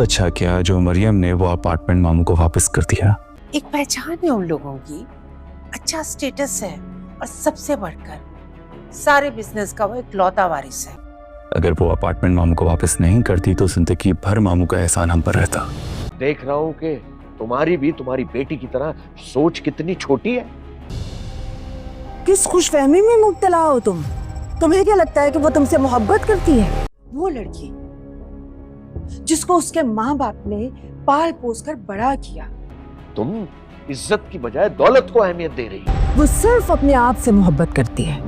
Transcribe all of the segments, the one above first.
اچھا کیا جو مریم نے وہ اپارٹمنٹ ماموں کو واپس کر دیا. ایک پہچان ہے ان لوگوں کی، اچھا سٹیٹس ہے، اور سب سے بڑھ کر سارے بزنس کا وہ ایک لوتا وارث ہے. اگر وہ اپارٹمنٹ ماموں کو واپس نہیں کرتی تو زندگی بھر ماموں کا احسان ہم پر رہتا. دیکھ رہا ہوں کہ تمہاری بھی تمہاری بیٹی کی طرح سوچ کتنی چھوٹی ہے. کس خوش فہمی میں مبتلا ہو تم؟ تمہیں کیا لگتا ہے کہ وہ تم سے محبت کرتی ہے؟ وہ لڑکی جس کو اس کے ماں باپ نے پال پوس کر بڑا کیا، تم عزت کی بجائے دولت کو اہمیت دے رہی. وہ صرف اپنے آپ سے محبت کرتی ہے.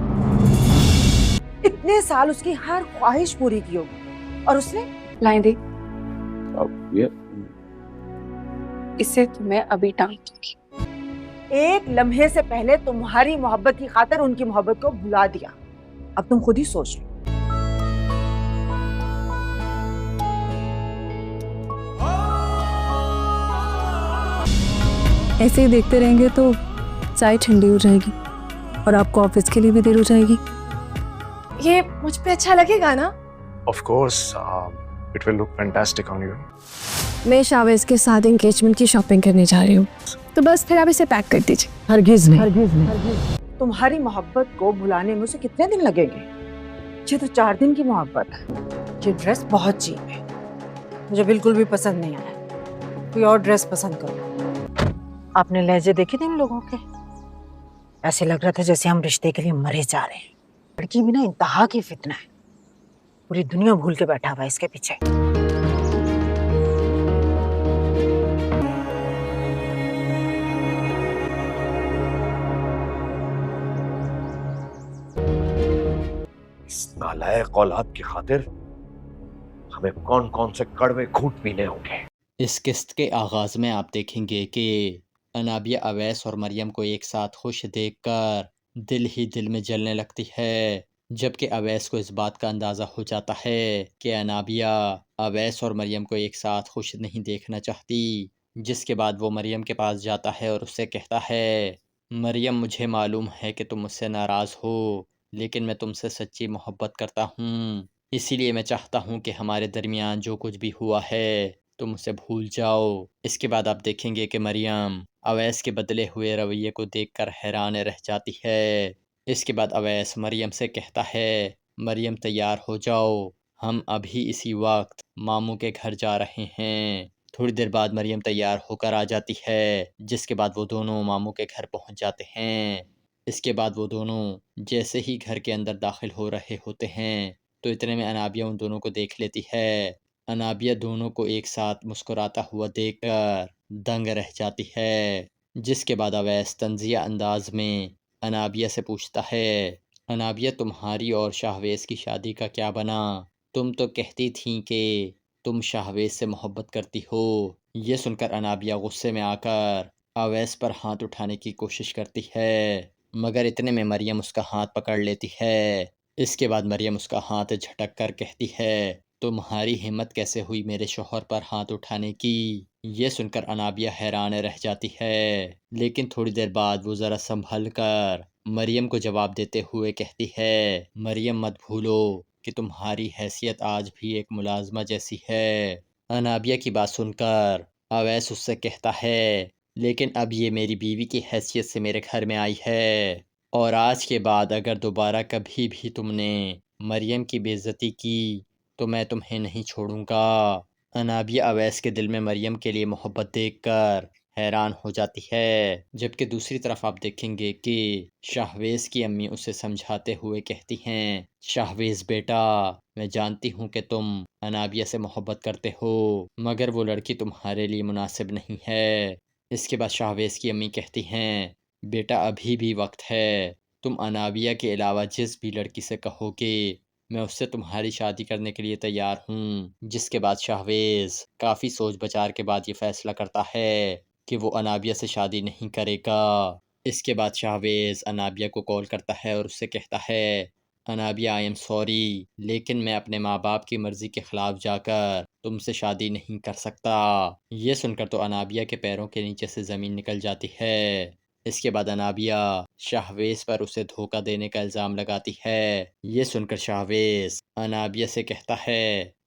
اتنے سال اس کی ہر خواہش پوری کی ہوگی اور اس نے لائیں دے، یہ اسے تو میں ابھی ڈانٹ دوں گی. ایک لمحے سے پہلے تمہاری محبت کی خاطر ان کی محبت کو بھلا دیا. اب تم خود ہی سوچ لو. ایسے ہی دیکھتے رہیں گے تو چائے ٹھنڈی ہو جائے گی اور آپ کو آفس کے لیے بھی دیر ہو جائے گی. یہ مجھ پہ اچھا لگے گا نا؟ Of course, it will look fantastic on you. میں شاویز کے ساتھ انگیجمنٹ کی شاپنگ کرنے جا رہی ہوں، تو بس پھر آپ اسے پیک کر دیجیے. ہرگز نہیں. تمہاری محبت کو بھلانے میں اسے کتنے دن لگیں گے؟ یہ تو 4 دن کی محبت ہے. یہ ڈریس بہت چیپ ہے، مجھے بالکل بھی پسند نہیں آیا. کوئی اور ڈریس پسند کرو. آپ نے لہجے دیکھے تھے ان لوگوں کے؟ ایسے لگ رہا تھا جیسے ہم رشتے کے لیے مرے جا رہے ہیں. لڑکی بھی نا انتہا کی فتنہ ہے، پوری دنیا بھول کے بیٹھا ہوا ہے اس کے پیچھے. اس نالائق اولاد کی خاطر ہمیں کون کون سے کڑوے گھونٹ پینے ہوں گے. اس قسط کے آغاز میں آپ دیکھیں گے کہ انابیہ اویس اور مریم کو ایک ساتھ خوش دیکھ کر دل ہی دل میں جلنے لگتی ہے، جبکہ اویس کو اس بات کا اندازہ ہو جاتا ہے کہ انابیہ اویس اور مریم کو ایک ساتھ خوش نہیں دیکھنا چاہتی. جس کے بعد وہ مریم کے پاس جاتا ہے اور اس سے کہتا ہے، مریم مجھے معلوم ہے کہ تم مجھ سے ناراض ہو، لیکن میں تم سے سچی محبت کرتا ہوں، اسی لیے میں چاہتا ہوں کہ ہمارے درمیان جو کچھ بھی ہوا ہے تم اسے بھول جاؤ. اس کے بعد آپ دیکھیں گے کہ مریم اویس کے بدلے ہوئے رویے کو دیکھ کر حیران رہ جاتی ہے. اس کے بعد اویس مریم سے کہتا ہے، مریم تیار ہو جاؤ، ہم ابھی اسی وقت ماموں کے گھر جا رہے ہیں. تھوڑی دیر بعد مریم تیار ہو کر آ جاتی ہے، جس کے بعد وہ دونوں ماموں کے گھر پہنچ جاتے ہیں. اس کے بعد وہ دونوں جیسے ہی گھر کے اندر داخل ہو رہے ہوتے ہیں تو اتنے میں انابیہ ان دونوں کو دیکھ لیتی ہے. انابیہ دونوں کو ایک ساتھ مسکراتا ہوا دیکھ کر دنگ رہ جاتی ہے. جس کے بعد اویس طنزیہ انداز میں انابیہ سے پوچھتا ہے، انابیہ تمہاری اور شاہویز کی شادی کا کیا بنا؟ تم تو کہتی تھیں کہ تم شاہویز سے محبت کرتی ہو. یہ سن کر انابیہ غصے میں آ کر اویس پر ہاتھ اٹھانے کی کوشش کرتی ہے، مگر اتنے میں مریم اس کا ہاتھ پکڑ لیتی ہے. اس کے بعد مریم اس کا ہاتھ جھٹک کر کہتی ہے، تمہاری ہمت کیسے ہوئی میرے شوہر پر ہاتھ اٹھانے کی؟ یہ سن کر انابیہ حیران رہ جاتی ہے، لیکن تھوڑی دیر بعد وہ ذرا سنبھل کر مریم کو جواب دیتے ہوئے کہتی ہے، مریم مت بھولو کہ تمہاری حیثیت آج بھی ایک ملازمہ جیسی ہے. انابیہ کی بات سن کر اویس اس سے کہتا ہے، لیکن اب یہ میری بیوی کی حیثیت سے میرے گھر میں آئی ہے، اور آج کے بعد اگر دوبارہ کبھی بھی تم نے مریم کی بے عزتی کی تو میں تمہیں نہیں چھوڑوں گا. انابیہ اویس کے دل میں مریم کے لیے محبت دیکھ کر حیران ہو جاتی ہے، جبکہ دوسری طرف آپ دیکھیں گے کہ شاہویز کی امی اسے سمجھاتے ہوئے کہتی ہیں، شاہویز بیٹا میں جانتی ہوں کہ تم انابیہ سے محبت کرتے ہو، مگر وہ لڑکی تمہارے لیے مناسب نہیں ہے. اس کے بعد شاہویز کی امی کہتی ہیں، بیٹا ابھی بھی وقت ہے، تم انابیہ کے علاوہ جس بھی لڑکی سے کہو گے میں اس سے تمہاری شادی کرنے کے لیے تیار ہوں. جس کے بعد شاہویز کافی سوچ بچار کے بعد یہ فیصلہ کرتا ہے کہ وہ انابیہ سے شادی نہیں کرے گا. اس کے بعد شاہویز انابیہ کو کال کرتا ہے اور اس سے کہتا ہے، انابیہ آئی ایم سوری، لیکن میں اپنے ماں باپ کی مرضی کے خلاف جا کر تم سے شادی نہیں کر سکتا. یہ سن کر تو انابیہ کے پیروں کے نیچے سے زمین نکل جاتی ہے. اس کے بعد انابیہ شاہویز پر اسے دھوکہ دینے کا الزام لگاتی ہے. یہ سن کر شاہویز انابیہ سے کہتا ہے،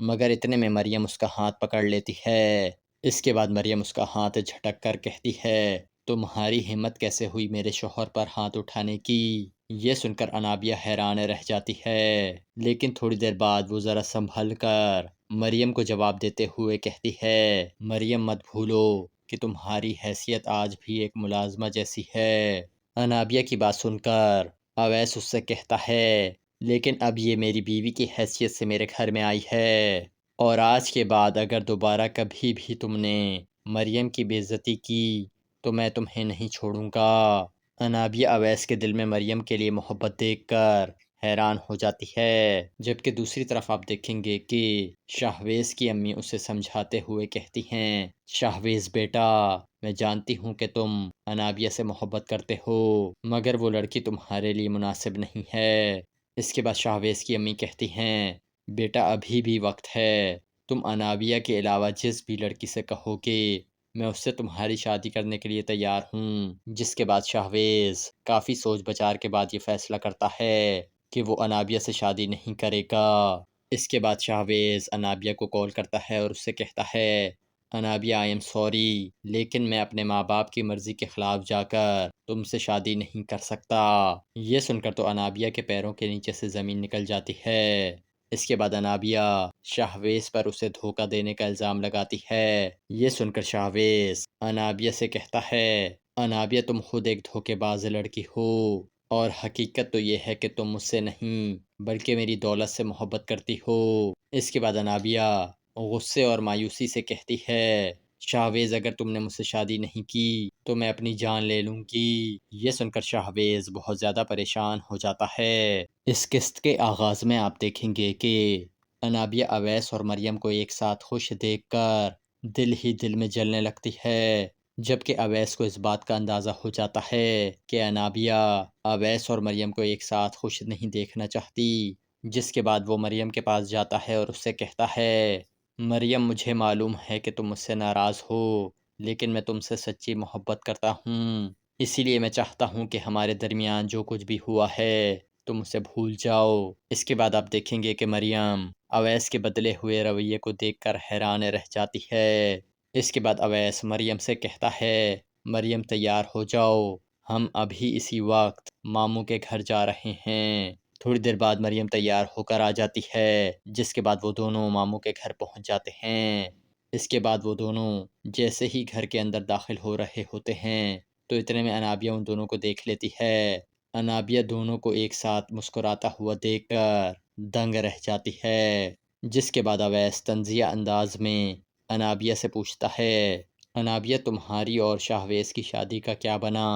مگر اتنے میں مریم اس کا ہاتھ پکڑ لیتی ہے۔ اس کے بعد مریم اس کا ہاتھ جھٹک کر کہتی ہے، تمہاری ہمت کیسے ہوئی میرے شوہر پر ہاتھ اٹھانے کی؟ یہ سن کر انابیہ حیران رہ جاتی ہے، لیکن تھوڑی دیر بعد وہ ذرا سنبھل کر مریم کو جواب دیتے ہوئے کہتی ہے، مریم مت بھولو کہ تمہاری حیثیت آج بھی ایک ملازمہ جیسی ہے۔ انابیہ کی بات سن کر اویس اس سے کہتا ہے، لیکن اب یہ میری بیوی کی حیثیت سے میرے گھر میں آئی ہے، اور آج کے بعد اگر دوبارہ کبھی بھی تم نے مریم کی بے عزتی کی تو میں تمہیں نہیں چھوڑوں گا۔ انابیہ اویس کے دل میں مریم کے لیے محبت دیکھ کر حیران ہو جاتی ہے، جبکہ دوسری طرف آپ دیکھیں گے کہ شاہویز کی امی اسے سمجھاتے ہوئے کہتی ہیں، شاہویز بیٹا، میں جانتی ہوں کہ تم انابیہ سے محبت کرتے ہو، مگر وہ لڑکی تمہارے لیے مناسب نہیں ہے۔ اس کے بعد شاہویز کی امی کہتی ہیں، بیٹا ابھی بھی وقت ہے، تم انابیہ کے علاوہ جس بھی لڑکی سے کہو گے میں اس سے تمہاری شادی کرنے کے لیے تیار ہوں۔ جس کے بعد شاہویز کافی سوچ بچار کے بعد یہ فیصلہ کرتا ہے کہ وہ انابیہ سے شادی نہیں کرے گا۔ اس کے بعد شاہویز انابیہ کو کال کرتا ہے اور اس سے کہتا ہے، انابیہ آئی ایم سوری، لیکن میں اپنے ماں باپ کی مرضی کے خلاف جا کر تم سے شادی نہیں کر سکتا۔ یہ سن کر تو انابیہ کے پیروں کے نیچے سے زمین نکل جاتی ہے۔ اس کے بعد انابیہ شاہویز پر اسے دھوکہ دینے کا الزام لگاتی ہے۔ یہ سن کر شاہویز انابیہ سے کہتا ہے، انابیہ تم خود ایک دھوکے باز لڑکی ہو، اور حقیقت تو یہ ہے کہ تم مجھ سے نہیں بلکہ میری دولت سے محبت کرتی ہو۔ اس کے بعد انابیہ غصے اور مایوسی سے کہتی ہے، شاہویز اگر تم نے مجھ سے شادی نہیں کی تو میں اپنی جان لے لوں گی۔ یہ سن کر شاہویز بہت زیادہ پریشان ہو جاتا ہے۔ اس قسط کے آغاز میں آپ دیکھیں گے کہ انابیہ اویس اور مریم کو ایک ساتھ خوش دیکھ کر دل ہی دل میں جلنے لگتی ہے، جبکہ اویس کو اس بات کا اندازہ ہو جاتا ہے کہ انابیہ اویس اور مریم کو ایک ساتھ خوش نہیں دیکھنا چاہتی۔ جس کے بعد وہ مریم کے پاس جاتا ہے اور اس سے کہتا ہے، مریم مجھے معلوم ہے کہ تم مجھ سے ناراض ہو، لیکن میں تم سے سچی محبت کرتا ہوں، اسی لیے میں چاہتا ہوں کہ ہمارے درمیان جو کچھ بھی ہوا ہے تم اسے بھول جاؤ۔ اس کے بعد آپ دیکھیں گے کہ مریم اویس کے بدلے ہوئے رویے کو دیکھ کر حیران رہ جاتی ہے۔ اس کے بعد اویس مریم سے کہتا ہے، مریم تیار ہو جاؤ، ہم ابھی اسی وقت ماموں کے گھر جا رہے ہیں۔ تھوڑی دیر بعد مریم تیار ہو کر آ جاتی ہے، جس کے بعد وہ دونوں ماموں کے گھر پہنچ جاتے ہیں۔ اس کے بعد وہ دونوں جیسے ہی گھر کے اندر داخل ہو رہے ہوتے ہیں تو اتنے میں انابیہ ان دونوں کو دیکھ لیتی ہے۔ انابیہ دونوں کو ایک ساتھ مسکراتا ہوا دیکھ کر دنگ رہ جاتی ہے۔ جس کے بعد اویس طنزیہ انداز میں انابیہ سے پوچھتا ہے، انابیہ تمہاری اور شاہویز کی شادی کا کیا بنا؟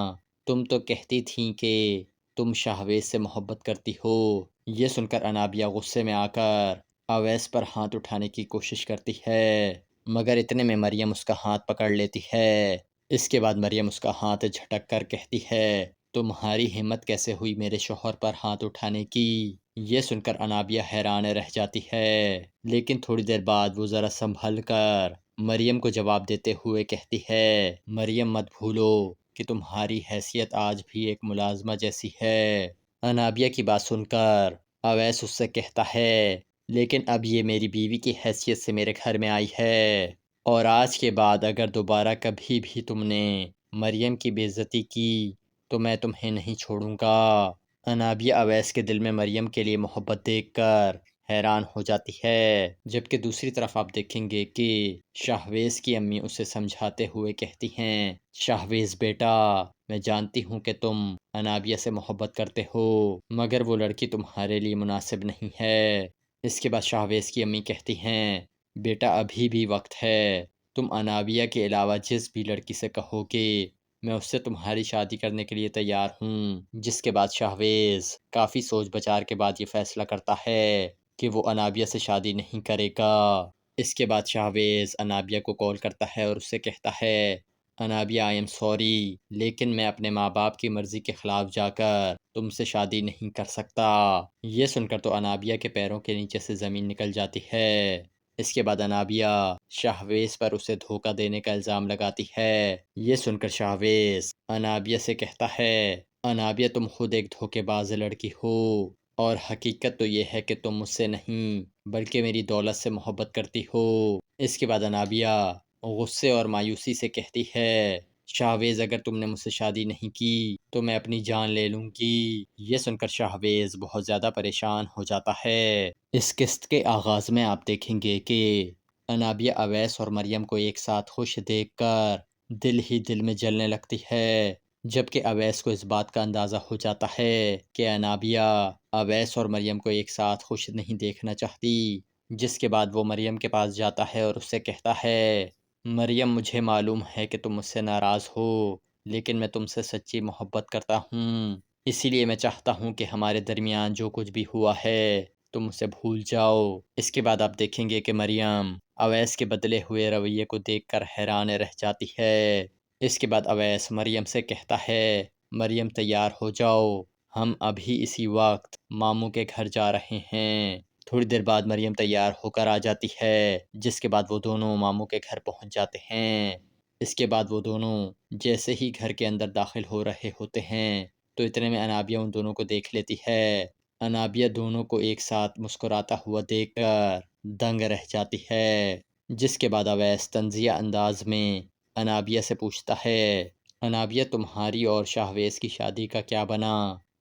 تم تو کہتی تھیں کہ تم شاہویز سے محبت کرتی ہو۔ یہ سن کر انابیہ غصے میں آ کر اویس پر ہاتھ اٹھانے کی کوشش کرتی ہے، مگر اتنے میں مریم اس کا ہاتھ پکڑ لیتی ہے۔ اس کے بعد مریم اس کا ہاتھ جھٹک کر کہتی ہے، تمہاری ہمت کیسے ہوئی میرے شوہر پر ہاتھ اٹھانے کی؟ یہ سن کر انابیہ حیران رہ جاتی ہے، لیکن تھوڑی دیر بعد وہ ذرا سنبھل کر مریم کو جواب دیتے ہوئے کہتی ہے، مریم مت بھولو کہ تمہاری حیثیت آج بھی ایک ملازمہ جیسی ہے۔ انابیہ کی بات سن کر اویس اس سے کہتا ہے، لیکن اب یہ میری بیوی کی حیثیت سے میرے گھر میں آئی ہے، اور آج کے بعد اگر دوبارہ کبھی بھی تم نے مریم کی بے عزتی کی تو میں تمہیں نہیں چھوڑوں گا۔ انابیہ اویس کے دل میں مریم کے لیے محبت دیکھ کر حیران ہو جاتی ہے، جبکہ دوسری طرف آپ دیکھیں گے کہ شاہویز کی امی اسے سمجھاتے ہوئے کہتی ہیں، شاہویز بیٹا، میں جانتی ہوں کہ تم انابیہ سے محبت کرتے ہو، مگر وہ لڑکی تمہارے لیے مناسب نہیں ہے۔ اس کے بعد شاہویز کی امی کہتی ہیں، بیٹا ابھی بھی وقت ہے، تم انابیہ کے علاوہ جس بھی لڑکی سے کہو گے میں اس سے تمہاری شادی کرنے کے لیے تیار ہوں۔ جس کے بعد شاہویز کافی سوچ بچار کے بعد یہ فیصلہ کرتا ہے کہ وہ انابیہ سے شادی نہیں کرے گا۔ اس کے بعد شاہویز انابیہ کو کال کرتا ہے اور اس سے کہتا ہے، انابیہ آئی ایم سوری، لیکن میں اپنے ماں باپ کی مرضی کے خلاف جا کر تم سے شادی نہیں کر سکتا۔ یہ سن کر تو انابیہ کے پیروں کے نیچے سے زمین نکل جاتی ہے۔ اس کے بعد انابیہ شاہویز پر اسے دھوکہ دینے کا الزام لگاتی ہے۔ یہ سن کر شاہویز انابیہ سے کہتا ہے، انابیہ تم خود ایک دھوکے باز لڑکی ہو، اور حقیقت تو یہ ہے کہ تم مجھ سے نہیں بلکہ میری دولت سے محبت کرتی ہو۔ اس کے بعد انابیہ غصے اور مایوسی سے کہتی ہے، شاہویز اگر تم نے مجھ سے شادی نہیں کی تو میں اپنی جان لے لوں گی۔ یہ سن کر شاہویز بہت زیادہ پریشان ہو جاتا ہے۔ اس قسط کے آغاز میں آپ دیکھیں گے کہ انابیہ اویس اور مریم کو ایک ساتھ خوش دیکھ کر دل ہی دل میں جلنے لگتی ہے، جبکہ اویس کو اس بات کا اندازہ ہو جاتا ہے کہ انابیہ اویس اور مریم کو ایک ساتھ خوش نہیں دیکھنا چاہتی، جس کے بعد وہ مریم کے پاس جاتا ہے اور اس سے کہتا ہے، مریم مجھے معلوم ہے کہ تم مجھ سے ناراض ہو، لیکن میں تم سے سچی محبت کرتا ہوں، اسی لیے میں چاہتا ہوں کہ ہمارے درمیان جو کچھ بھی ہوا ہے تم اسے بھول جاؤ۔ اس کے بعد آپ دیکھیں گے کہ مریم اویس کے بدلے ہوئے رویے کو دیکھ کر حیران رہ جاتی ہے۔ اس کے بعد اویس مریم سے کہتا ہے، مریم تیار ہو جاؤ، ہم ابھی اسی وقت ماموں کے گھر جا رہے ہیں۔ تھوڑی دیر بعد مریم تیار ہو کر آ جاتی ہے، جس کے بعد وہ دونوں ماموں کے گھر پہنچ جاتے ہیں۔ اس کے بعد وہ دونوں جیسے ہی گھر کے اندر داخل ہو رہے ہوتے ہیں تو اتنے میں انابیہ ان دونوں کو دیکھ لیتی ہے۔ انابیہ دونوں کو ایک ساتھ مسکراتا ہوا دیکھ کر دنگ رہ جاتی ہے، جس کے بعد اویس طنزیہ انداز میں انابیہ سے پوچھتا ہے، انابیہ تمہاری اور شاہویز کی شادی کا کیا بنا؟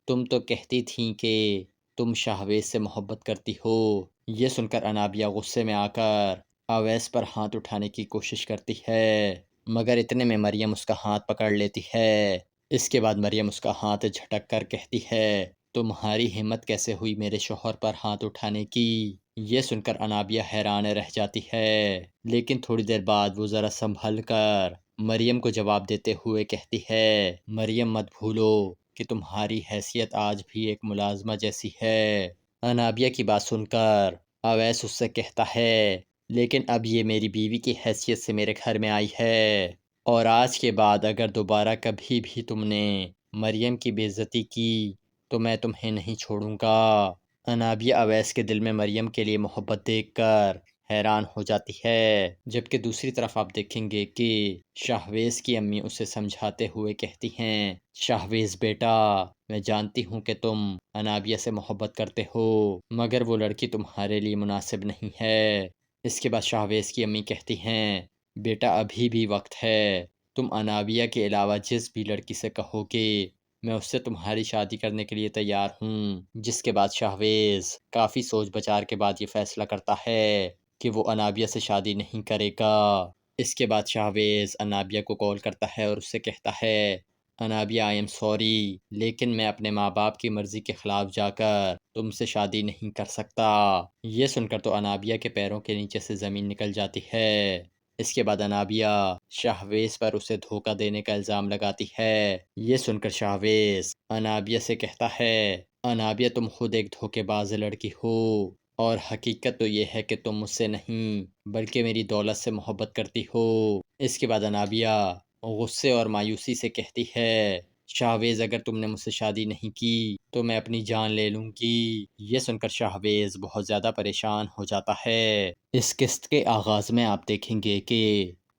تم تو کہتی تھیں کہ تم شاہویز سے محبت کرتی ہو۔ یہ سن کر انابیہ غصے میں آ کر اویس پر ہاتھ اٹھانے کی کوشش کرتی ہے، مگر اتنے میں مریم اس کا ہاتھ پکڑ لیتی ہے۔ اس کے بعد مریم اس کا ہاتھ جھٹک کر کہتی ہے، تمہاری ہمت کیسے ہوئی میرے شوہر پر ہاتھ اٹھانے کی؟ یہ سن کر انابیہ حیران رہ جاتی ہے، لیکن تھوڑی دیر بعد وہ ذرا سنبھل کر مریم کو جواب دیتے ہوئے کہتی ہے، مریم مت بھولو کہ تمہاری حیثیت آج بھی ایک ملازمہ جیسی ہے۔ انابیہ کی بات سن کر اویس اس سے کہتا ہے، لیکن اب یہ میری بیوی کی حیثیت سے میرے گھر میں آئی ہے، اور آج کے بعد اگر دوبارہ کبھی بھی تم نے مریم کی بے عزتی کی تو میں تمہیں نہیں چھوڑوں گا۔ انابیہ اویس کے دل میں مریم کے لیے محبت دیکھ کر حیران ہو جاتی ہے، جبکہ دوسری طرف آپ دیکھیں گے کہ شاہویز کی امی اسے سمجھاتے ہوئے کہتی ہیں، شاہویز بیٹا میں جانتی ہوں کہ تم انابیہ سے محبت کرتے ہو، مگر وہ لڑکی تمہارے لیے مناسب نہیں ہے۔ اس کے بعد شاہویز کی امی کہتی ہیں، بیٹا ابھی بھی وقت ہے، تم انابیہ کے علاوہ جس بھی لڑکی سے کہو گے میں اس سے تمہاری شادی کرنے کے لیے تیار ہوں۔ جس کے بعد شاہویز کافی سوچ بچار کے بعد یہ فیصلہ کرتا ہے کہ وہ انابیہ سے شادی نہیں کرے گا۔ اس کے بعد شاہویز انابیہ کو کال کرتا ہے اور اس سے کہتا ہے، انابیہ آئی ایم سوری، لیکن میں اپنے ماں باپ کی مرضی کے خلاف جا کر تم سے شادی نہیں کر سکتا۔ یہ سن کر تو انابیہ کے پیروں کے نیچے سے زمین نکل جاتی ہے۔ اس کے بعد انابیہ شاہویز پر اسے دھوکہ دینے کا الزام لگاتی ہے۔ یہ سن کر شاہویز انابیہ سے کہتا ہے، انابیہ تم خود ایک دھوکے باز لڑکی ہو، اور حقیقت تو یہ ہے کہ تم مجھ سے نہیں بلکہ میری دولت سے محبت کرتی ہو۔ اس کے بعد انابیہ غصے اور مایوسی سے کہتی ہے، شاہویز اگر تم نے مجھ سے شادی نہیں کی تو میں اپنی جان لے لوں گی۔ یہ سن کر شاہویز بہت زیادہ پریشان ہو جاتا ہے۔ اس قسط کے آغاز میں آپ دیکھیں گے کہ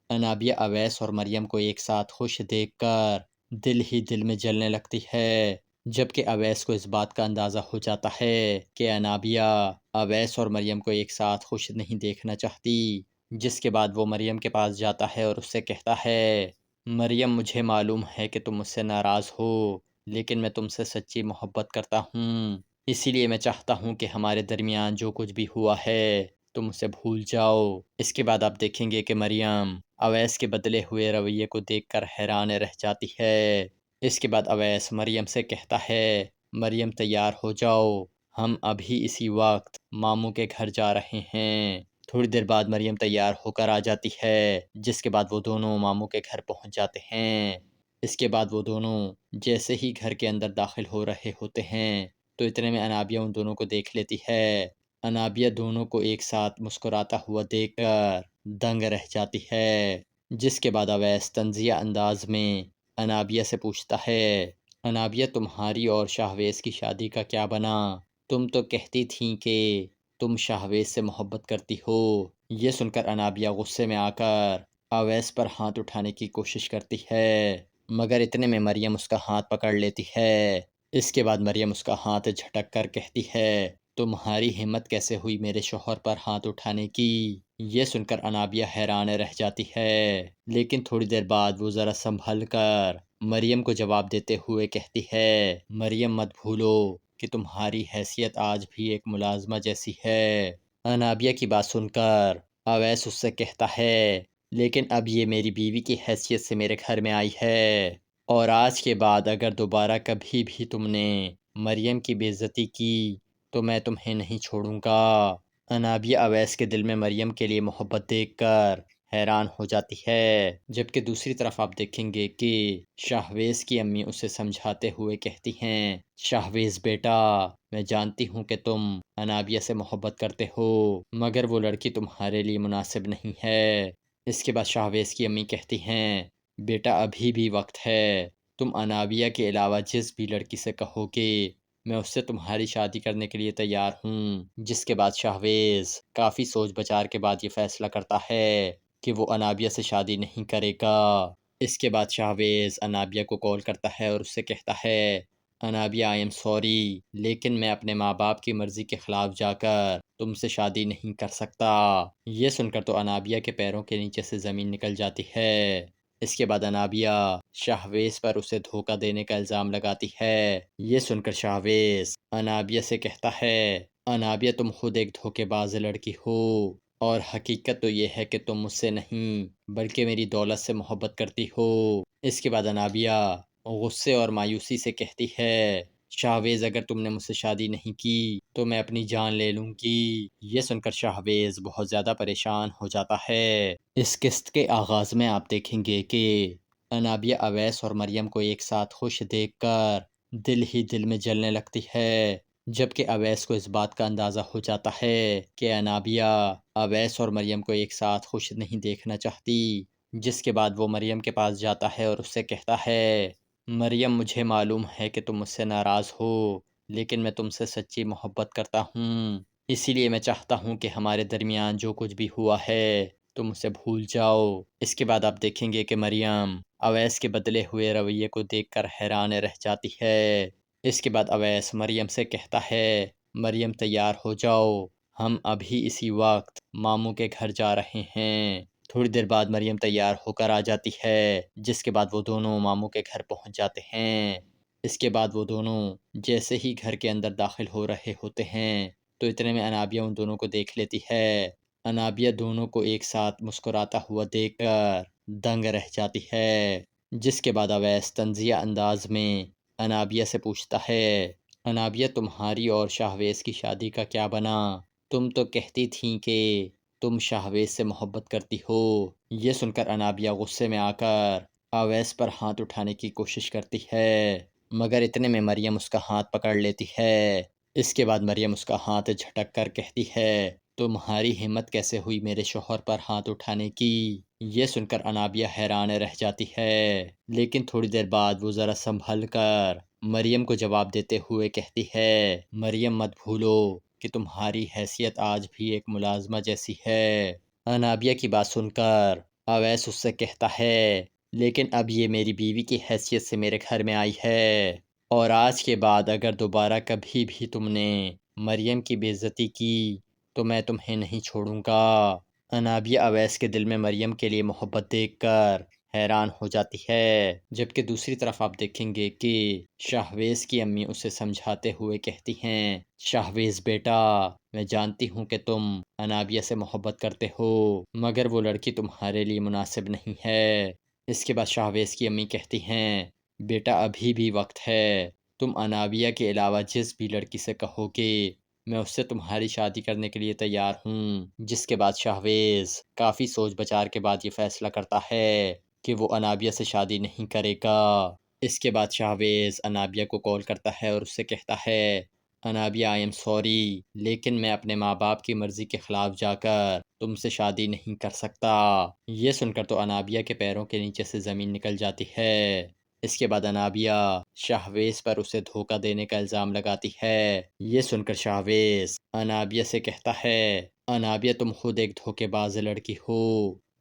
انابیہ اویس اور مریم کو ایک ساتھ خوش دیکھ کر دل ہی دل میں جلنے لگتی ہے، جبکہ اویس کو اس بات کا اندازہ ہو جاتا ہے کہ انابیہ اویس اور مریم کو ایک ساتھ خوش نہیں دیکھنا چاہتی، جس کے بعد وہ مریم کے پاس جاتا ہے اور اس سے کہتا ہے، مریم مجھے معلوم ہے کہ تم مجھ سے ناراض ہو، لیکن میں تم سے سچی محبت کرتا ہوں، اسی لیے میں چاہتا ہوں کہ ہمارے درمیان جو کچھ بھی ہوا ہے تم اسے بھول جاؤ۔ اس کے بعد آپ دیکھیں گے کہ مریم اویس کے بدلے ہوئے رویے کو دیکھ کر حیران رہ جاتی ہے۔ اس کے بعد اویس مریم سے کہتا ہے، مریم تیار ہو جاؤ، ہم ابھی اسی وقت ماموں کے گھر جا رہے ہیں۔ تھوڑی دیر بعد مریم تیار ہو کر آ جاتی ہے، جس کے بعد وہ دونوں ماموں کے گھر پہنچ جاتے ہیں۔ اس کے بعد وہ دونوں جیسے ہی گھر کے اندر داخل ہو رہے ہوتے ہیں تو اتنے میں انابیہ ان دونوں کو دیکھ لیتی ہے۔ انابیہ دونوں کو ایک ساتھ مسکراتا ہوا دیکھ کر دنگ رہ جاتی ہے، جس کے بعد اویس طنزیہ انداز میں انابیہ سے پوچھتا ہے، انابیہ تمہاری اور شاہویز کی شادی کا کیا بنا؟ تم تو کہتی تھیں کہ تم شاہویز سے محبت کرتی ہو۔ یہ سن کر انابیہ غصے میں آ کر اویس پر ہاتھ اٹھانے کی کوشش کرتی ہے، مگر اتنے میں مریم اس کا ہاتھ پکڑ لیتی ہے۔ اس کے بعد مریم اس کا ہاتھ جھٹک کر کہتی ہے، تمہاری ہمت کیسے ہوئی میرے شوہر پر ہاتھ اٹھانے کی؟ یہ سن کر انابیہ حیران رہ جاتی ہے، لیکن تھوڑی دیر بعد وہ ذرا سنبھل کر مریم کو جواب دیتے ہوئے کہتی ہے، مریم مت بھولو کہ تمہاری حیثیت آج بھی ایک ملازمہ جیسی ہے۔ انابیہ کی بات سن کر اویس اس سے کہتا ہے، لیکن اب یہ میری بیوی کی حیثیت سے میرے گھر میں آئی ہے، اور آج کے بعد اگر دوبارہ کبھی بھی تم نے مریم کی بے عزتی کی تو میں تمہیں نہیں چھوڑوں گا۔ انابیہ اویس کے دل میں مریم کے لیے محبت دیکھ کر حیران ہو جاتی ہے، جبکہ دوسری طرف آپ دیکھیں گے کہ شاہویز کی امی اسے سمجھاتے ہوئے کہتی ہیں، شاہویز بیٹا، میں جانتی ہوں کہ تم انابیہ سے محبت کرتے ہو، مگر وہ لڑکی تمہارے لیے مناسب نہیں ہے۔ اس کے بعد شاہویز کی امی کہتی ہیں، بیٹا ابھی بھی وقت ہے، تم انابیہ کے علاوہ جس بھی لڑکی سے کہو گے میں اس سے تمہاری شادی کرنے کے لیے تیار ہوں۔ جس کے بعد شاہویز کافی سوچ بچار کے بعد یہ فیصلہ کرتا ہے کہ وہ انابیہ سے شادی نہیں کرے گا۔ اس کے بعد شاہویز انابیہ کو کال کرتا ہے اور اس سے کہتا ہے، انابیہ آئی ایم سوری، لیکن میں اپنے ماں باپ کی مرضی کے خلاف جا کر تم سے شادی نہیں کر سکتا۔ یہ سن کر تو انابیہ کے پیروں کے نیچے سے زمین نکل جاتی ہے۔ اس کے بعد انابیہ شاہویز پر اسے دھوکہ دینے کا الزام لگاتی ہے۔ یہ سن کر شاہویز انابیہ سے کہتا ہے، انابیہ تم خود ایک دھوکے باز لڑکی ہو، اور حقیقت تو یہ ہے کہ تم مجھ سے نہیں بلکہ میری دولت سے محبت کرتی ہو۔ اس کے بعد انابیہ غصے اور مایوسی سے کہتی ہے، شاہویز اگر تم نے مجھ سے شادی نہیں کی تو میں اپنی جان لے لوں گی۔ یہ سن کر شاہویز بہت زیادہ پریشان ہو جاتا ہے۔ اس قسط کے آغاز میں آپ دیکھیں گے کہ انابیہ اویس اور مریم کو ایک ساتھ خوش دیکھ کر دل ہی دل میں جلنے لگتی ہے، جبکہ اویس کو اس بات کا اندازہ ہو جاتا ہے کہ انابیہ اویس اور مریم کو ایک ساتھ خوش نہیں دیکھنا چاہتی۔ جس کے بعد وہ مریم کے پاس جاتا ہے اور اس سے کہتا ہے، مریم مجھے معلوم ہے کہ تم مجھ سے ناراض ہو، لیکن میں تم سے سچی محبت کرتا ہوں، اسی لیے میں چاہتا ہوں کہ ہمارے درمیان جو کچھ بھی ہوا ہے تم اسے بھول جاؤ۔ اس کے بعد آپ دیکھیں گے کہ مریم اویس کے بدلے ہوئے رویے کو دیکھ کر حیران رہ جاتی ہے۔ اس کے بعد اویس مریم سے کہتا ہے، مریم تیار ہو جاؤ، ہم ابھی اسی وقت ماموں کے گھر جا رہے ہیں۔ تھوڑی دیر بعد مریم تیار ہو کر آ جاتی ہے، جس کے بعد وہ دونوں ماموں کے گھر پہنچ جاتے ہیں۔ اس کے بعد وہ دونوں جیسے ہی گھر کے اندر داخل ہو رہے ہوتے ہیں تو اتنے میں انابیہ ان دونوں کو دیکھ لیتی ہے۔ انابیہ دونوں کو ایک ساتھ مسکراتا ہوا دیکھ کر دنگ رہ جاتی ہے۔ جس کے بعد اویس طنزیہ انداز میں انابیہ سے پوچھتا ہے، انابیہ تمہاری اور شاہویز کی شادی کا کیا بنا؟ تم تو کہتی تھیں کہ تم شاہویز سے محبت کرتی ہو۔ یہ سن کر انابیہ غصے میں آ کر اویس پر ہاتھ اٹھانے کی کوشش کرتی ہے، مگر اتنے میں مریم اس کا ہاتھ پکڑ لیتی ہے۔ اس کے بعد مریم اس کا ہاتھ جھٹک کر کہتی ہے، تمہاری ہمت کیسے ہوئی میرے شوہر پر ہاتھ اٹھانے کی؟ یہ سن کر انابیہ حیران رہ جاتی ہے، لیکن تھوڑی دیر بعد وہ ذرا سنبھل کر مریم کو جواب دیتے ہوئے کہتی ہے، مریم مت بھولو کہ تمہاری حیثیت آج بھی ایک ملازمہ جیسی ہے۔ انابیہ کی بات سن کر اویس اس سے کہتا ہے، لیکن اب یہ میری بیوی کی حیثیت سے میرے گھر میں آئی ہے، اور آج کے بعد اگر دوبارہ کبھی بھی تم نے مریم کی بے عزتی کی تو میں تمہیں نہیں چھوڑوں گا۔ انابیہ اویس کے دل میں مریم کے لیے محبت دیکھ کر حیران ہو جاتی ہے، جبکہ دوسری طرف آپ دیکھیں گے کہ شاہویز کی امی اسے سمجھاتے ہوئے کہتی ہیں، شاہویز بیٹا، میں جانتی ہوں کہ تم انابیہ سے محبت کرتے ہو، مگر وہ لڑکی تمہارے لیے مناسب نہیں ہے۔ اس کے بعد شاہویز کی امی کہتی ہیں، بیٹا ابھی بھی وقت ہے، تم انابیہ کے علاوہ جس بھی لڑکی سے کہو گے میں اس سے تمہاری شادی کرنے کے لیے تیار ہوں۔ جس کے بعد شاہویز کافی سوچ بچار کے بعد یہ فیصلہ کرتا ہے کہ وہ انابیہ سے شادی نہیں کرے گا۔ اس کے بعد شاہویز انابیہ کو کال کرتا ہے اور اس سے کہتا ہے، انابیہ آئی ایم سوری، لیکن میں اپنے ماں باپ کی مرضی کے خلاف جا کر تم سے شادی نہیں کر سکتا۔ یہ سن کر تو انابیہ کے پیروں کے نیچے سے زمین نکل جاتی ہے۔ اس کے بعد انابیہ شاہویز پر اسے دھوکہ دینے کا الزام لگاتی ہے۔ یہ سن کر شاہویز انابیہ سے کہتا ہے، انابیہ تم خود ایک دھوکے باز لڑکی ہو،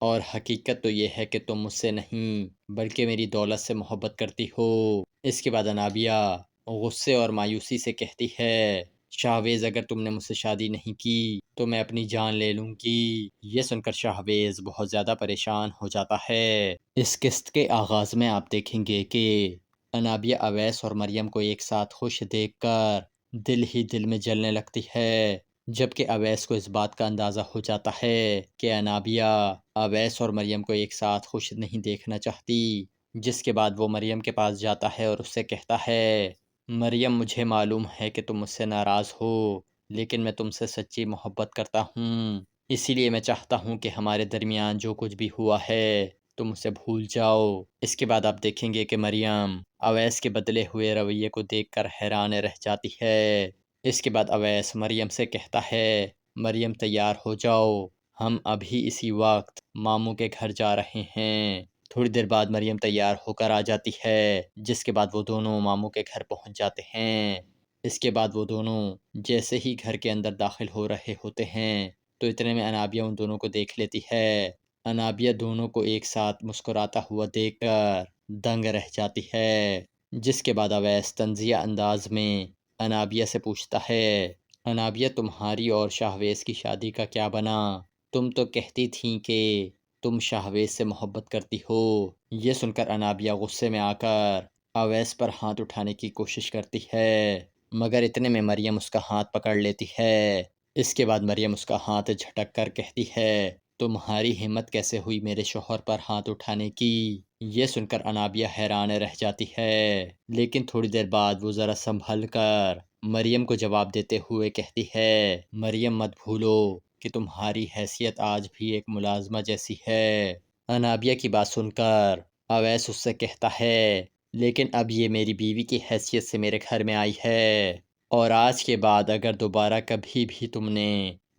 اور حقیقت تو یہ ہے کہ تم مجھ سے نہیں بلکہ میری دولت سے محبت کرتی ہو۔ اس کے بعد انابیہ غصے اور مایوسی سے کہتی ہے، شاہویز اگر تم نے مجھ سے شادی نہیں کی تو میں اپنی جان لے لوں گی۔ یہ سن کر شاہویز بہت زیادہ پریشان ہو جاتا ہے۔ اس قسط کے آغاز میں آپ دیکھیں گے کہ انابیہ اویس اور مریم کو ایک ساتھ خوش دیکھ کر دل ہی دل میں جلنے لگتی ہے، جبکہ اویس کو اس بات کا اندازہ ہو جاتا ہے کہ انابیہ اویس اور مریم کو ایک ساتھ خوش نہیں دیکھنا چاہتی، جس کے بعد وہ مریم کے پاس جاتا ہے اور اس سے کہتا ہے، مریم مجھے معلوم ہے کہ تم مجھ سے ناراض ہو، لیکن میں تم سے سچی محبت کرتا ہوں، اسی لیے میں چاہتا ہوں کہ ہمارے درمیان جو کچھ بھی ہوا ہے تم اسے بھول جاؤ۔ اس کے بعد آپ دیکھیں گے کہ مریم اویس کے بدلے ہوئے رویے کو دیکھ کر حیران رہ جاتی ہے۔ اس کے بعد اویس مریم سے کہتا ہے، مریم تیار ہو جاؤ، ہم ابھی اسی وقت ماموں کے گھر جا رہے ہیں۔ تھوڑی دیر بعد مریم تیار ہو کر آ جاتی ہے، جس کے بعد وہ دونوں ماموں کے گھر پہنچ جاتے ہیں۔ اس کے بعد وہ دونوں جیسے ہی گھر کے اندر داخل ہو رہے ہوتے ہیں تو اتنے میں انابیہ ان دونوں کو دیکھ لیتی ہے۔ انابیہ دونوں کو ایک ساتھ مسکراتا ہوا دیکھ کر دنگ رہ جاتی ہے، جس کے بعد اویس طنزیہ انداز میں انابیہ سے پوچھتا ہے، انابیہ تمہاری اور شاہویز کی شادی کا کیا بنا؟ تم تو کہتی تھیں کہ تم شاہویز سے محبت کرتی ہو۔ یہ سن کر انابیہ غصے میں آ کر اویس پر ہاتھ اٹھانے کی کوشش کرتی ہے، مگر اتنے میں مریم اس کا ہاتھ پکڑ لیتی ہے۔ اس کے بعد مریم اس کا ہاتھ جھٹک کر کہتی ہے، تمہاری ہمت کیسے ہوئی میرے شوہر پر ہاتھ اٹھانے کی؟ یہ سن کر انابیہ حیران رہ جاتی ہے، لیکن تھوڑی دیر بعد وہ ذرا سنبھل کر مریم کو جواب دیتے ہوئے کہتی ہے، مریم مت بھولو کہ تمہاری حیثیت آج بھی ایک ملازمہ جیسی ہے۔ انابیہ کی بات سن کر اویس اس سے کہتا ہے، لیکن اب یہ میری بیوی کی حیثیت سے میرے گھر میں آئی ہے، اور آج کے بعد اگر دوبارہ کبھی بھی تم نے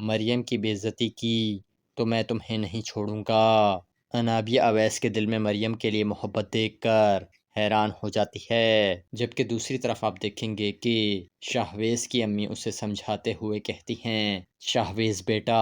مریم کی بے عزتی کی تو میں تمہیں نہیں چھوڑوں گا۔ انابیہ اویس کے دل میں مریم کے لیے محبت دیکھ کر حیران ہو جاتی ہے، جبکہ دوسری طرف آپ دیکھیں گے کہ شاہویز کی امی اسے سمجھاتے ہوئے کہتی ہیں، شاہویز بیٹا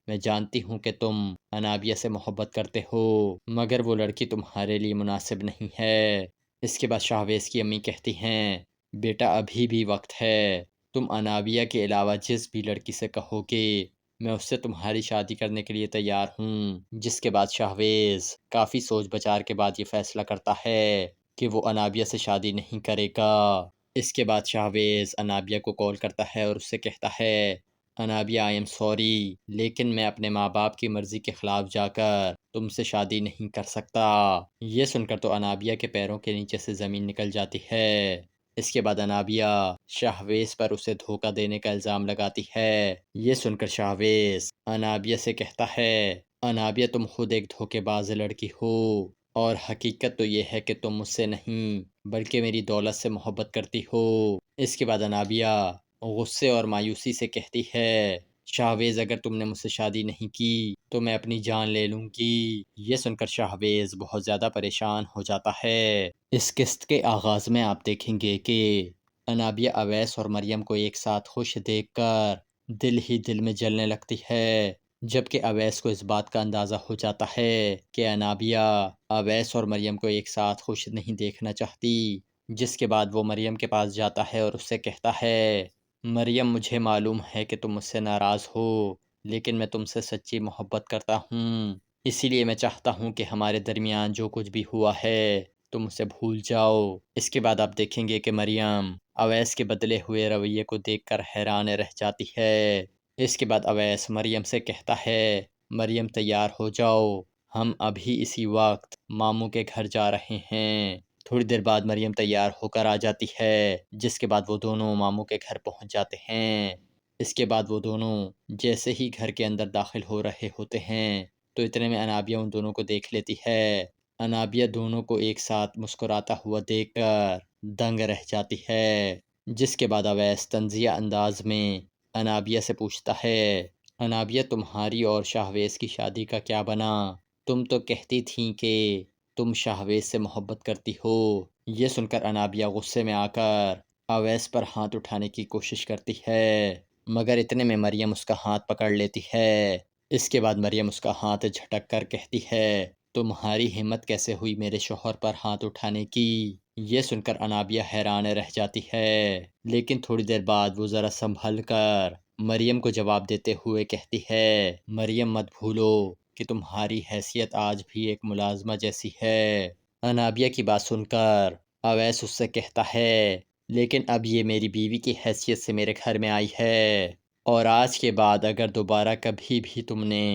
میں جانتی ہوں کہ تم انابیہ سے محبت کرتے ہو، مگر وہ لڑکی تمہارے لیے مناسب نہیں ہے۔ اس کے بعد شاہویز کی امی کہتی ہیں، بیٹا ابھی بھی وقت ہے، تم انابیہ کے علاوہ جس بھی لڑکی سے کہو گے میں اس سے تمہاری شادی کرنے کے لیے تیار ہوں۔ جس کے بعد شاہویز کافی سوچ بچار کے بعد یہ فیصلہ کرتا ہے کہ وہ انابیہ سے شادی نہیں کرے گا۔ اس کے بعد شاہویز انابیہ کو کال کرتا ہے اور اس سے کہتا ہے، انابیہ آئی ایم سوری، لیکن میں اپنے ماں باپ کی مرضی کے خلاف جا کر تم سے شادی نہیں کر سکتا۔ یہ سن کر تو انابیہ کے پیروں کے نیچے سے زمین نکل جاتی ہے۔ اس کے بعد انابیہ شاہویز پر اسے دھوکہ دینے کا الزام لگاتی ہے۔ یہ سن کر شاہویز انابیہ سے کہتا ہے، انابیہ تم خود ایک دھوکے باز لڑکی ہو، اور حقیقت تو یہ ہے کہ تم مجھ سے نہیں بلکہ میری دولت سے محبت کرتی ہو۔ اس کے بعد انابیہ غصے اور مایوسی سے کہتی ہے، شاہویز اگر تم نے مجھ سے شادی نہیں کی تو میں اپنی جان لے لوں گی۔ یہ سن کر شاہویز بہت زیادہ پریشان ہو جاتا ہے۔ اس قسط کے آغاز میں آپ دیکھیں گے کہ انابیہ اویس اور مریم کو ایک ساتھ خوش دیکھ کر دل ہی دل میں جلنے لگتی ہے، جبکہ اویس کو اس بات کا اندازہ ہو جاتا ہے کہ انابیہ اویس اور مریم کو ایک ساتھ خوش نہیں دیکھنا چاہتی، جس کے بعد وہ مریم کے پاس جاتا ہے اور اس سے کہتا ہے، مریم مجھے معلوم ہے کہ تم مجھ سے ناراض ہو، لیکن میں تم سے سچی محبت کرتا ہوں، اسی لیے میں چاہتا ہوں کہ ہمارے درمیان جو کچھ بھی ہوا ہے تم اسے بھول جاؤ۔ اس کے بعد آپ دیکھیں گے کہ مریم اویس کے بدلے ہوئے رویے کو دیکھ کر حیران رہ جاتی ہے۔ اس کے بعد اویس مریم سے کہتا ہے، مریم تیار ہو جاؤ، ہم ابھی اسی وقت ماموں کے گھر جا رہے ہیں۔ تھوڑی دیر بعد مریم تیار ہو کر آ جاتی ہے، جس کے بعد وہ دونوں ماموں کے گھر پہنچ جاتے ہیں۔ اس کے بعد وہ دونوں جیسے ہی گھر کے اندر داخل ہو رہے ہوتے ہیں تو اتنے میں انابیہ ان دونوں کو دیکھ لیتی ہے۔ انابیہ دونوں کو ایک ساتھ مسکراتا ہوا دیکھ کر دنگ رہ جاتی ہے، جس کے بعد اویس طنزیہ انداز میں انابیہ سے پوچھتا ہے، انابیہ تمہاری اور شاہویز کی شادی کا کیا بنا؟ تم تو کہتی تھیں کہ تم شاہویز سے محبت کرتی ہو۔ یہ سن کر انابیہ غصے میں آ کر اویس پر ہاتھ اٹھانے کی کوشش کرتی ہے، مگر اتنے میں مریم اس کا ہاتھ پکڑ لیتی ہے۔ اس کے بعد مریم اس کا ہاتھ جھٹک کر کہتی ہے، تمہاری ہمت کیسے ہوئی میرے شوہر پر ہاتھ اٹھانے کی؟ یہ سن کر انابیہ حیران رہ جاتی ہے، لیکن تھوڑی دیر بعد وہ ذرا سنبھل کر مریم کو جواب دیتے ہوئے کہتی ہے، مریم مت بھولو کہ تمہاری حیثیت آج بھی ایک ملازمہ جیسی ہے۔ انابیہ کی بات سن کر اویس اس سے کہتا ہے، لیکن اب یہ میری بیوی کی حیثیت سے میرے گھر میں آئی ہے، اور آج کے بعد اگر دوبارہ کبھی بھی تم نے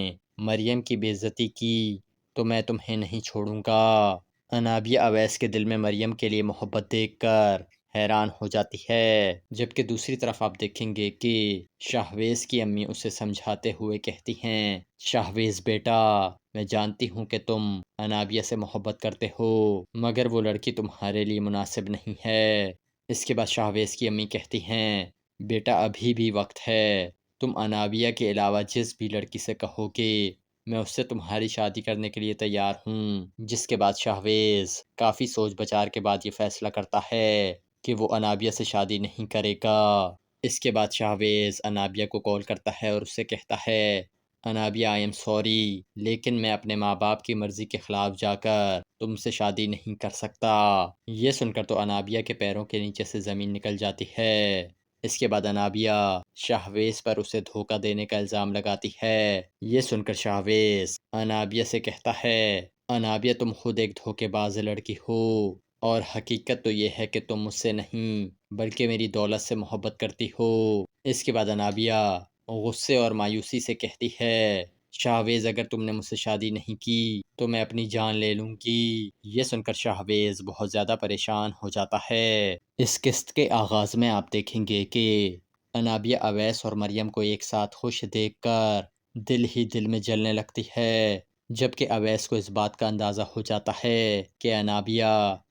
مریم کی بے عزتی کی تو میں تمہیں نہیں چھوڑوں گا۔ انابیہ اویس کے دل میں مریم کے لیے محبت دیکھ کر حیران ہو جاتی ہے، جبکہ دوسری طرف آپ دیکھیں گے کہ شاہویز کی امی اسے سمجھاتے ہوئے کہتی ہیں، شاہویز بیٹا، میں جانتی ہوں کہ تم انابیہ سے محبت کرتے ہو، مگر وہ لڑکی تمہارے لیے مناسب نہیں ہے۔ اس کے بعد شاہویز کی امی کہتی ہیں، بیٹا ابھی بھی وقت ہے، تم انابیہ کے علاوہ جس بھی لڑکی سے کہو گے میں اس سے تمہاری شادی کرنے کے لیے تیار ہوں۔ جس کے بعد شاہویز کافی سوچ بچار کے بعد یہ فیصلہ کرتا ہے کہ وہ انابیہ سے شادی نہیں کرے گا۔ اس کے بعد شاہویز انابیہ کو کال کرتا ہے اور اس سے کہتا ہے، انابیہ آئی ایم سوری، لیکن میں اپنے ماں باپ کی مرضی کے خلاف جا کر تم سے شادی نہیں کر سکتا۔ یہ سن کر تو انابیہ کے پیروں کے نیچے سے زمین نکل جاتی ہے۔ اس کے بعد انابیہ شاہویز پر اسے دھوکہ دینے کا الزام لگاتی ہے۔ یہ سن کر شاہویز انابیہ سے کہتا ہے، انابیہ تم خود ایک دھوکے باز لڑکی ہو، اور حقیقت تو یہ ہے کہ تم مجھ سے نہیں بلکہ میری دولت سے محبت کرتی ہو۔ اس کے بعد انابیہ غصے اور مایوسی سے کہتی ہے، شاہویز اگر تم نے مجھ سے شادی نہیں کی تو میں اپنی جان لے لوں گی۔ یہ سن کر شاہویز بہت زیادہ پریشان ہو جاتا ہے۔ اس قسط کے آغاز میں آپ دیکھیں گے کہ انابیہ اویس اور مریم کو ایک ساتھ خوش دیکھ کر دل ہی دل میں جلنے لگتی ہے، جبکہ اویس کو اس بات کا اندازہ ہو جاتا ہے کہ انابیہ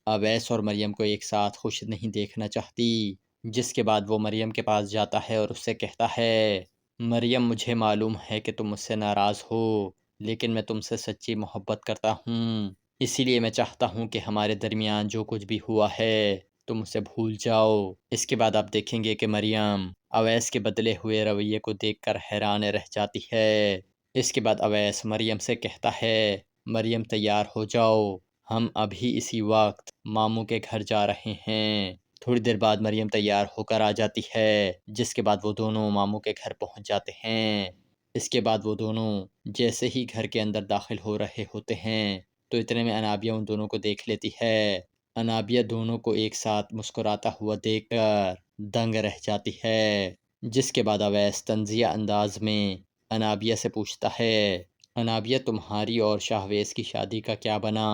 اویس اور مریم کو ایک ساتھ خوش نہیں دیکھنا چاہتی۔ جس کے بعد وہ مریم کے پاس جاتا ہے اور اس سے کہتا ہے، مریم مجھے معلوم ہے کہ تم مجھ سے ناراض ہو، لیکن میں تم سے سچی محبت کرتا ہوں، اسی لیے میں چاہتا ہوں کہ ہمارے درمیان جو کچھ بھی ہوا ہے تم اسے بھول جاؤ۔ اس کے بعد آپ دیکھیں گے کہ مریم اویس کے بدلے ہوئے رویے کو دیکھ کر حیران رہ جاتی ہے۔ اس کے بعد اویس مریم سے کہتا ہے، مریم تیار ہو جاؤ، ہم ابھی اسی وقت ماموں کے گھر جا رہے ہیں۔ تھوڑی دیر بعد مریم تیار ہو کر آ جاتی ہے، جس کے بعد وہ دونوں ماموں کے گھر پہنچ جاتے ہیں۔ اس کے بعد وہ دونوں جیسے ہی گھر کے اندر داخل ہو رہے ہوتے ہیں تو اتنے میں انابیہ ان دونوں کو دیکھ لیتی ہے۔ انابیہ دونوں کو ایک ساتھ مسکراتا ہوا دیکھ کر دنگ رہ جاتی ہے۔ جس کے بعد اویس طنزیہ انداز میں انابیہ سے پوچھتا ہے، انابیہ تمہاری اور شاہویز کی شادی کا کیا بنا؟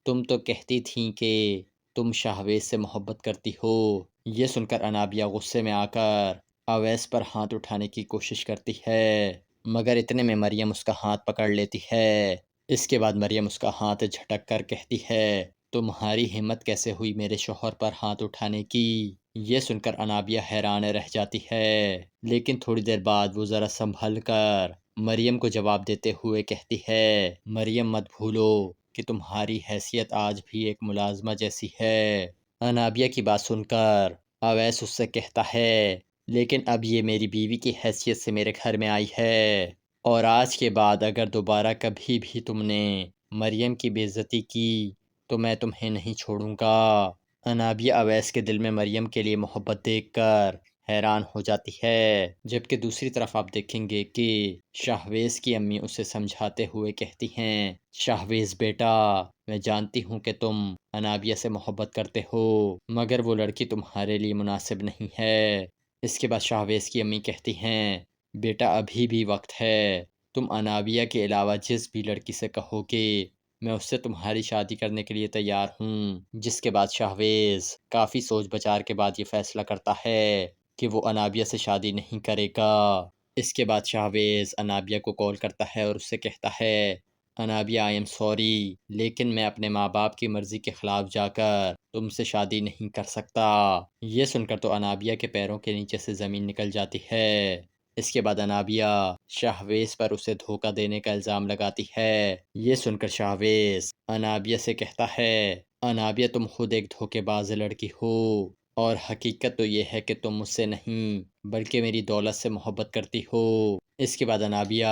تم تو کہتی تھیں کہ تم شاہویز سے محبت کرتی ہو۔ یہ سن کر انابیہ غصے میں آ کر اویس پر ہاتھ اٹھانے کی کوشش کرتی ہے، مگر اتنے میں مریم اس کا ہاتھ پکڑ لیتی ہے۔ اس کے بعد مریم اس کا ہاتھ جھٹک کر کہتی ہے، تمہاری ہمت کیسے ہوئی میرے شوہر پر ہاتھ اٹھانے کی؟ یہ سن کر انابیہ حیران رہ جاتی ہے، لیکن تھوڑی دیر بعد وہ ذرا سنبھل کر مریم کو جواب دیتے ہوئے کہتی ہے، مریم مت بھولو کہ تمہاری حیثیت آج بھی ایک ملازمہ جیسی ہے۔ انابیہ کی بات سن کر اویس اس سے کہتا ہے، لیکن اب یہ میری بیوی کی حیثیت سے میرے گھر میں آئی ہے، اور آج کے بعد اگر دوبارہ کبھی بھی تم نے مریم کی بے عزتی کی تو میں تمہیں نہیں چھوڑوں گا۔ انابیہ اویس کے دل میں مریم کے لیے محبت دیکھ کر حیران ہو جاتی ہے، جبکہ دوسری طرف آپ دیکھیں گے کہ شاہویز کی امی اسے سمجھاتے ہوئے کہتی ہیں، شاہویز بیٹا، میں جانتی ہوں کہ تم انابیہ سے محبت کرتے ہو، مگر وہ لڑکی تمہارے لیے مناسب نہیں ہے۔ اس کے بعد شاہویز کی امی کہتی ہیں، بیٹا ابھی بھی وقت ہے، تم انابیہ کے علاوہ جس بھی لڑکی سے کہو گے میں اس سے تمہاری شادی کرنے کے لیے تیار ہوں۔ جس کے بعد شاہویز کافی سوچ بچار کے بعد یہ فیصلہ کرتا ہے کہ وہ انابیہ سے شادی نہیں کرے گا۔ اس کے بعد شاہویز انابیہ کو کال کرتا ہے اور اس سے کہتا ہے، انابیہ آئی ایم سوری، لیکن میں اپنے ماں باپ کی مرضی کے خلاف جا کر تم سے شادی نہیں کر سکتا۔ یہ سن کر تو انابیہ کے پیروں کے نیچے سے زمین نکل جاتی ہے۔ اس کے بعد انابیہ شاہویز پر اسے دھوکہ دینے کا الزام لگاتی ہے۔ یہ سن کر شاہویز انابیہ سے کہتا ہے، انابیہ تم خود ایک دھوکے باز لڑکی ہو، اور حقیقت تو یہ ہے کہ تم مجھ سے نہیں بلکہ میری دولت سے محبت کرتی ہو۔ اس کے بعد انابیہ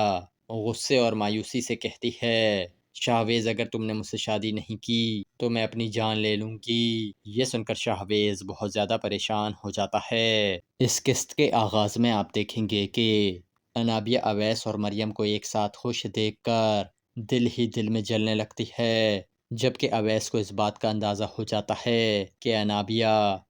غصے اور مایوسی سے کہتی ہے، شاہویز اگر تم نے مجھ سے شادی نہیں کی تو میں اپنی جان لے لوں گی۔ یہ سن کر شاہویز بہت زیادہ پریشان ہو جاتا ہے۔ اس قسط کے آغاز میں آپ دیکھیں گے کہ انابیہ اویس اور مریم کو ایک ساتھ خوش دیکھ کر دل ہی دل میں جلنے لگتی ہے، جبکہ اویس کو اس بات کا اندازہ ہو جاتا ہے کہ انابیہ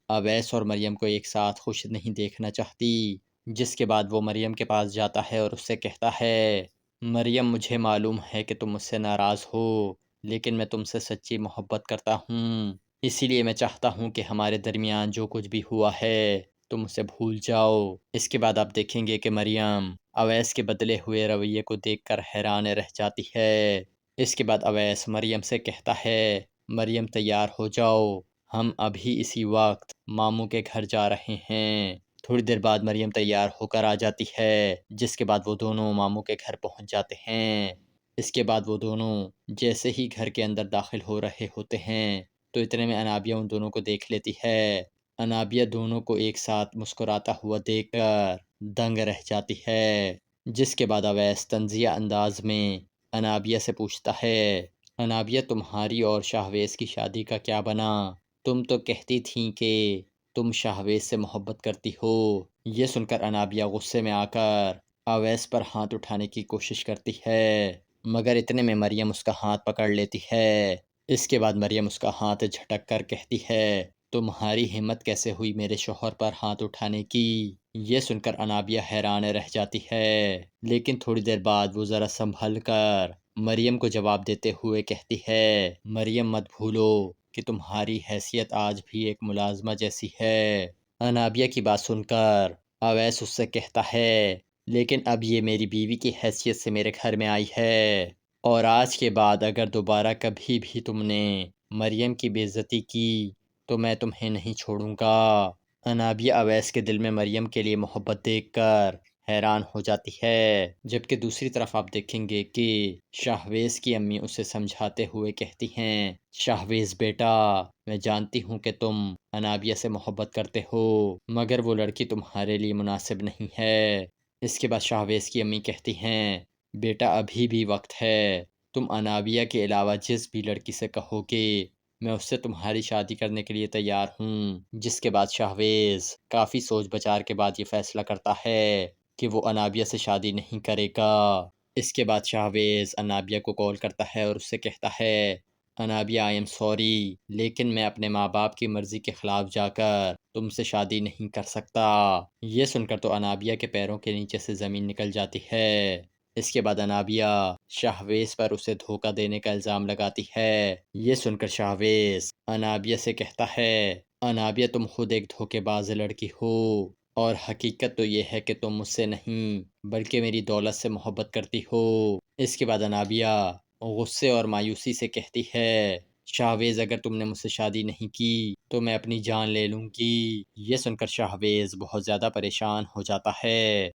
اویس اور مریم کو ایک ساتھ خوش نہیں دیکھنا چاہتی، جس کے بعد وہ مریم کے پاس جاتا ہے اور اس سے کہتا ہے مریم مجھے معلوم ہے کہ تم مجھ سے ناراض ہو، لیکن میں تم سے سچی محبت کرتا ہوں، اسی لیے میں چاہتا ہوں کہ ہمارے درمیان جو کچھ بھی ہوا ہے تم اسے بھول جاؤ۔ اس کے بعد آپ دیکھیں گے کہ مریم اویس کے بدلے ہوئے رویے کو دیکھ کر حیران رہ جاتی ہے۔ اس کے بعد اویس مریم سے کہتا ہے مریم تیار ہو جاؤ، ہم ابھی اسی وقت ماموں کے گھر جا رہے ہیں۔ تھوڑی دیر بعد مریم تیار ہو کر آ جاتی ہے، جس کے بعد وہ دونوں ماموں کے گھر پہنچ جاتے ہیں۔ اس کے بعد وہ دونوں جیسے ہی گھر کے اندر داخل ہو رہے ہوتے ہیں تو اتنے میں انابیہ ان دونوں کو دیکھ لیتی ہے۔ انابیہ دونوں کو ایک ساتھ مسکراتا ہوا دیکھ کر دنگ رہ جاتی ہے، جس کے بعد اویس طنزیہ انداز میں انابیہ سے پوچھتا ہے انابیہ تمہاری اور شاہویز کی شادی کا کیا بنا؟ تم تو کہتی تھیں کہ تم شاہویز سے محبت کرتی ہو۔ یہ سن کر انابیہ غصے میں آ کر اویس پر ہاتھ اٹھانے کی کوشش کرتی ہے، مگر اتنے میں مریم اس کا ہاتھ پکڑ لیتی ہے۔ اس کے بعد مریم اس کا ہاتھ جھٹک کر کہتی ہے تمہاری ہمت کیسے ہوئی میرے شوہر پر ہاتھ اٹھانے کی؟ یہ سن کر انابیہ حیران رہ جاتی ہے، لیکن تھوڑی دیر بعد وہ ذرا سنبھل کر مریم کو جواب دیتے ہوئے کہتی ہے مریم مت بھولو کہ تمہاری حیثیت آج بھی ایک ملازمہ جیسی ہے۔ انابیہ کی بات سن کر اویس اس سے کہتا ہے لیکن اب یہ میری بیوی کی حیثیت سے میرے گھر میں آئی ہے، اور آج کے بعد اگر دوبارہ کبھی بھی تم نے مریم کی بے عزتی کی تو میں تمہیں نہیں چھوڑوں گا۔ انابیہ اویس کے دل میں مریم کے لیے محبت دیکھ کر حیران ہو جاتی ہے، جبکہ دوسری طرف آپ دیکھیں گے کہ شاہویز کی امی اسے سمجھاتے ہوئے کہتی ہیں شاہویز بیٹا میں جانتی ہوں کہ تم انابیہ سے محبت کرتے ہو، مگر وہ لڑکی تمہارے لیے مناسب نہیں ہے۔ اس کے بعد شاہویز کی امی کہتی ہیں بیٹا ابھی بھی وقت ہے، تم انابیہ کے علاوہ جس بھی لڑکی سے کہو گے میں اس سے تمہاری شادی کرنے کے لیے تیار ہوں۔ جس کے بعد شاہویز کافی سوچ بچار کے بعد یہ فیصلہ کرتا ہے کہ وہ انابیہ سے شادی نہیں کرے گا۔ اس کے بعد شاہویز انابیہ کو کال کرتا ہے اور اس سے کہتا ہے انابیہ آئی ایم سوری، لیکن میں اپنے ماں باپ کی مرضی کے خلاف جا کر تم سے شادی نہیں کر سکتا۔ یہ سن کر تو انابیہ کے پیروں کے نیچے سے زمین نکل جاتی ہے۔ اس کے بعد انابیہ شاہویز پر اسے دھوکہ دینے کا الزام لگاتی ہے۔ یہ سن کر شاہویز انابیہ سے کہتا ہے انابیہ تم خود ایک دھوکے باز لڑکی ہو، اور حقیقت تو یہ ہے کہ تم مجھ سے نہیں بلکہ میری دولت سے محبت کرتی ہو۔ اس کے بعد انابیہ غصے اور مایوسی سے کہتی ہے شاہویز اگر تم نے مجھ سے شادی نہیں کی تو میں اپنی جان لے لوں گی۔ یہ سن کر شاہویز بہت زیادہ پریشان ہو جاتا ہے۔